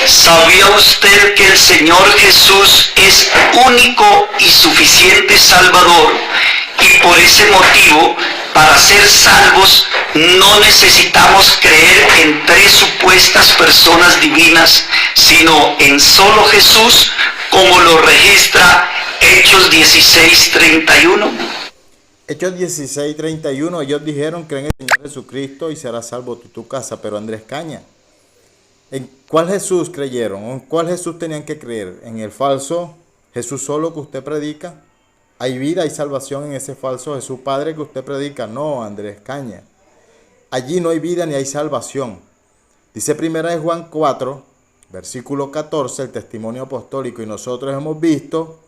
¿Sabía usted que el Señor Jesús es único y suficiente Salvador? Y por ese motivo, para ser salvos, no necesitamos creer en tres supuestas personas divinas, sino en solo Jesús, como lo registra Hechos 16:31. Hechos 16:31, ellos dijeron: creen en el Señor Jesucristo y serás salvo tú y tu casa. Pero Andrés Caña, ¿en cuál Jesús creyeron? ¿En cuál Jesús tenían que creer? ¿En el falso Jesús solo que usted predica? ¿Hay vida, hay salvación en ese falso Jesús Padre que usted predica? No, Andrés Caña. Allí no hay vida ni hay salvación. Dice 1 Juan 4, versículo 14, el testimonio apostólico: y nosotros hemos visto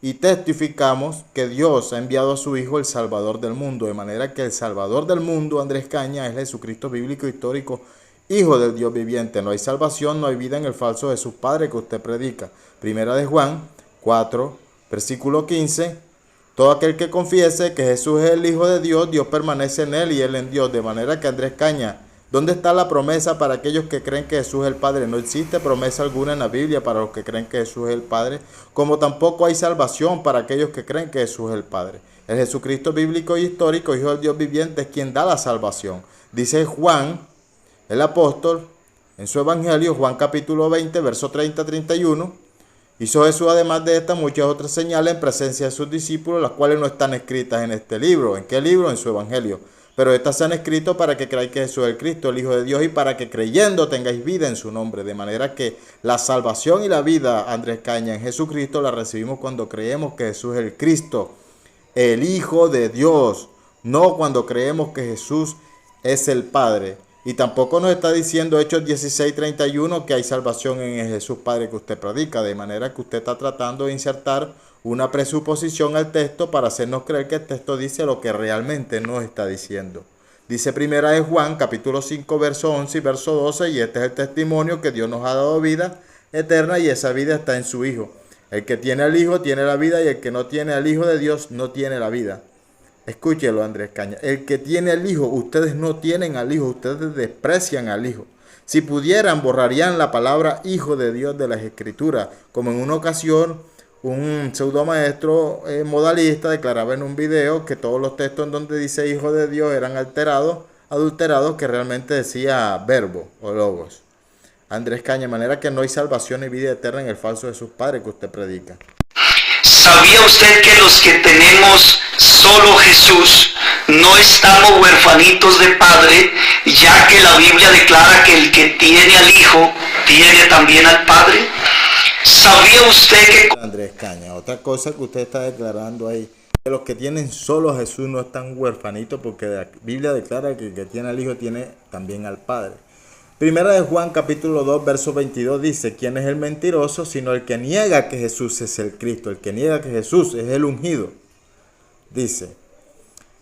y testificamos que Dios ha enviado a su Hijo, el Salvador del mundo. De manera que el Salvador del mundo, Andrés Caña, es Jesucristo bíblico histórico, Hijo del Dios viviente. No hay salvación, no hay vida en el falso Jesús Padre que usted predica. 1 Juan 4, versículo 15. Todo aquel que confiese que Jesús es el Hijo de Dios, Dios permanece en él y él en Dios. De manera que, Andrés Caña, ¿dónde está la promesa para aquellos que creen que Jesús es el Padre? No existe promesa alguna en la Biblia para los que creen que Jesús es el Padre, como tampoco hay salvación para aquellos que creen que Jesús es el Padre. El Jesucristo bíblico y histórico, Hijo del Dios viviente, es quien da la salvación. Dice Juan, el apóstol, en su evangelio, Juan capítulo 20, verso 30-31, hizo Jesús además de estas muchas otras señales en presencia de sus discípulos, las cuales no están escritas en este libro. ¿En qué libro? En su evangelio. Pero estas se han escrito para que creáis que Jesús es el Cristo, el Hijo de Dios, y para que creyendo tengáis vida en su nombre. De manera que la salvación y la vida, Andrés Caña, en Jesucristo la recibimos cuando creemos que Jesús es el Cristo, el Hijo de Dios, no cuando creemos que Jesús es el Padre. Y tampoco nos está diciendo Hechos 16:31 que hay salvación en el Jesús Padre que usted predica. De manera que usted está tratando de insertar una presuposición al texto para hacernos creer que el texto dice lo que realmente no está diciendo. Dice 1 Juan capítulo 5 verso 11 y verso 12: y este es el testimonio que Dios nos ha dado vida eterna, y esa vida está en su Hijo. El que tiene al Hijo tiene la vida, y el que no tiene al Hijo de Dios no tiene la vida. Escúchelo, Andrés Caña. El que tiene al Hijo, ustedes no tienen al Hijo, ustedes desprecian al Hijo. Si pudieran, borrarían la palabra Hijo de Dios de las Escrituras. Como en una ocasión, un pseudomaestro modalista declaraba en un video que todos los textos en donde dice Hijo de Dios eran adulterados, que realmente decía verbo o logos. Andrés Caña, de manera que no hay salvación y vida eterna en el falso Jesús Padre que usted predica. ¿Sabía usted que los que tenemos solo Jesús no estamos huerfanitos de Padre, ya que la Biblia declara que el que tiene al Hijo tiene también al Padre? ¿Sabía usted que... Andrés Caña, otra cosa que usted está declarando ahí, que los que tienen solo a Jesús no están huerfanitos, porque la Biblia declara que el que tiene al Hijo tiene también al Padre. Primera de Juan capítulo 2 verso 22 dice: ¿quién es el mentiroso sino el que niega que Jesús es el Cristo? El que niega que Jesús es el ungido. Dice: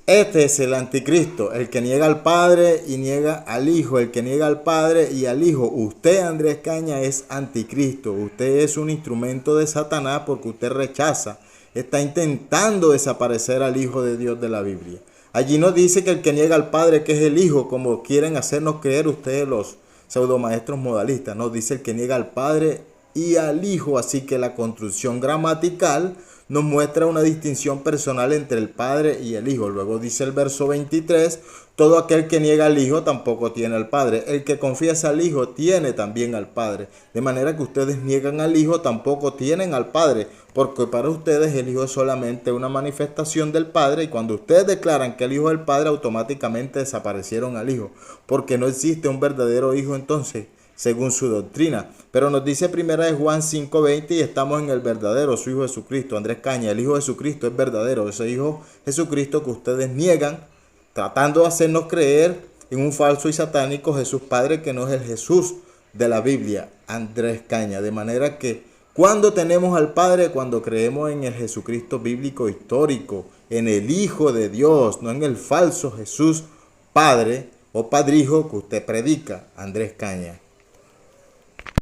este es el anticristo, el que niega al Padre y niega al Hijo. El que niega al Padre y al Hijo. Usted, Andrés Caña, es anticristo. Usted es un instrumento de Satanás porque usted rechaza, está intentando desaparecer al Hijo de Dios de la Biblia. Allí no dice que el que niega al Padre, que es el Hijo, como quieren hacernos creer ustedes los pseudomaestros modalistas. No, dice el que niega al Padre y al Hijo. Así que la construcción gramatical nos muestra una distinción personal entre el Padre y el Hijo. Luego dice el verso 23: todo aquel que niega al Hijo tampoco tiene al Padre. El que confiesa al Hijo tiene también al Padre. De manera que ustedes niegan al Hijo, tampoco tienen al Padre, porque para ustedes el Hijo es solamente una manifestación del Padre, y cuando ustedes declaran que el Hijo es el Padre, automáticamente desaparecieron al Hijo, porque no existe un verdadero Hijo entonces, según su doctrina. Pero nos dice 1 Juan 5:20: y estamos en el verdadero, su Hijo Jesucristo. Andrés Caña, el Hijo de Jesucristo es verdadero, ese Hijo Jesucristo que ustedes niegan, tratando de hacernos creer en un falso y satánico Jesús Padre que no es el Jesús de la Biblia, Andrés Caña. De manera que cuando tenemos al Padre, cuando creemos en el Jesucristo bíblico histórico, en el Hijo de Dios, no en el falso Jesús Padre o Padrijo que usted predica, Andrés Caña.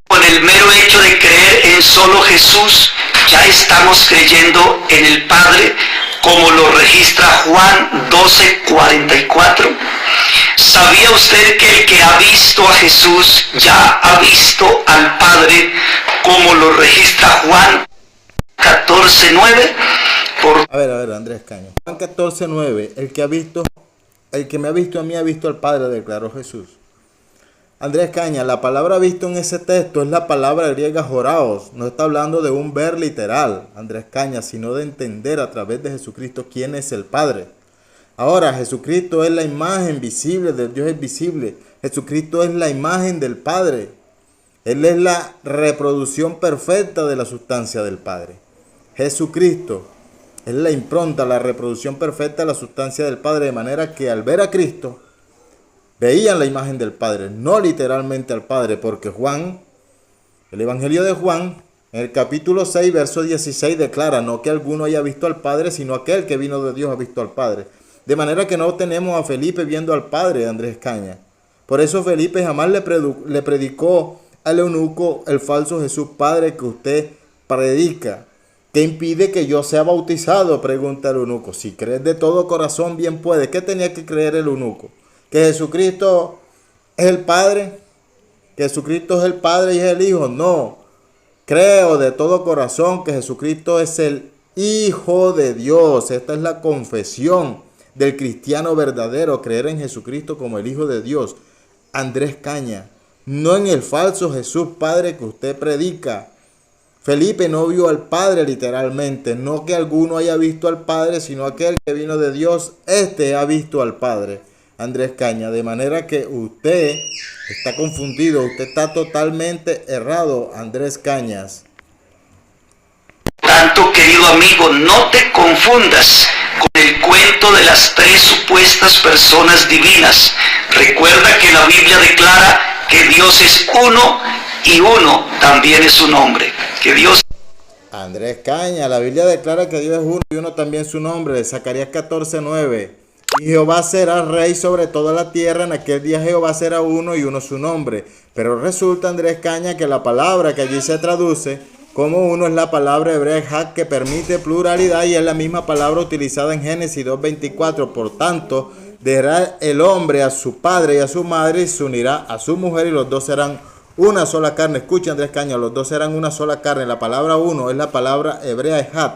Con el mero hecho de creer en solo Jesús, ya estamos creyendo en el Padre, como lo registra Juan 12:44. ¿Sabía usted que el que ha visto a Jesús ya ha visto al Padre, como lo registra Juan 14:9? A ver, Andrés Caña. Juan 14:9, el que me ha visto a mí ha visto al Padre, declaró Jesús. Andrés Caña, la palabra visto en ese texto es la palabra griega joraos. No está hablando de un ver literal, Andrés Caña, sino de entender a través de Jesucristo quién es el Padre. Ahora, Jesucristo es la imagen visible del Dios invisible. Jesucristo es la imagen del Padre. Él es la reproducción perfecta de la sustancia del Padre. Jesucristo es la impronta, la reproducción perfecta de la sustancia del Padre, de manera que al ver a Cristo, veían la imagen del Padre, no literalmente al Padre, porque Juan, el Evangelio de Juan, en el capítulo 6, verso 16, declara, no que alguno haya visto al Padre, sino aquel que vino de Dios ha visto al Padre. De manera que no tenemos a Felipe viendo al Padre, Andrés Caña. Por eso Felipe jamás le predicó al eunuco el falso Jesús Padre que usted predica. ¿Qué impide que yo sea bautizado?, pregunta el eunuco. Si crees de todo corazón, bien puede. ¿Qué tenía que creer el eunuco? ¿Que Jesucristo es el Padre? ¿Que Jesucristo es el Padre y es el Hijo? No. Creo de todo corazón que Jesucristo es el Hijo de Dios. Esta es la confesión del cristiano verdadero, creer en Jesucristo como el Hijo de Dios. Andrés Caña, no en el falso Jesús Padre que usted predica. Felipe no vio al Padre literalmente, no que alguno haya visto al Padre, sino aquel que vino de Dios, este ha visto al Padre. Andrés Caña, de manera que usted está confundido, usted está totalmente errado, Andrés Cañas. Tanto, querido amigo, no te confundas con el cuento de las tres supuestas personas divinas. Recuerda que la Biblia declara que Dios es uno y uno también es su nombre. Que Dios... Andrés Caña, la Biblia declara que Dios es uno y uno también su nombre. Zacarías 14:9. Y Jehová será rey sobre toda la tierra. En aquel día Jehová será uno y uno su nombre. Pero resulta, Andrés Caña, que la palabra que allí se traduce como uno es la palabra hebrea ejad, que permite pluralidad, y es la misma palabra utilizada en Génesis 2:24. Por tanto, dejará el hombre a su padre y a su madre y se unirá a su mujer y los dos serán una sola carne. Escucha, Andrés Caña, los dos serán una sola carne. La palabra uno es la palabra hebrea ejad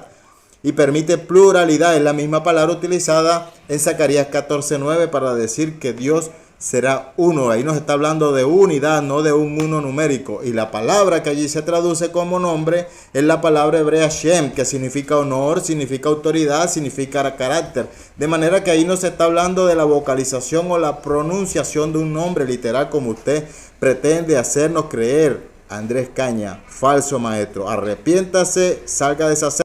y permite pluralidad. Es la misma palabra utilizada en Zacarías 14:9 para decir que Dios será uno. Ahí nos está hablando de unidad, no de un uno numérico. Y la palabra que allí se traduce como nombre es la palabra hebrea Shem, que significa honor, significa autoridad, significa carácter. De manera que ahí no se está hablando de la vocalización o la pronunciación de un nombre literal como usted pretende hacernos creer. Andrés Caña, falso maestro. Arrepiéntase, salga de esa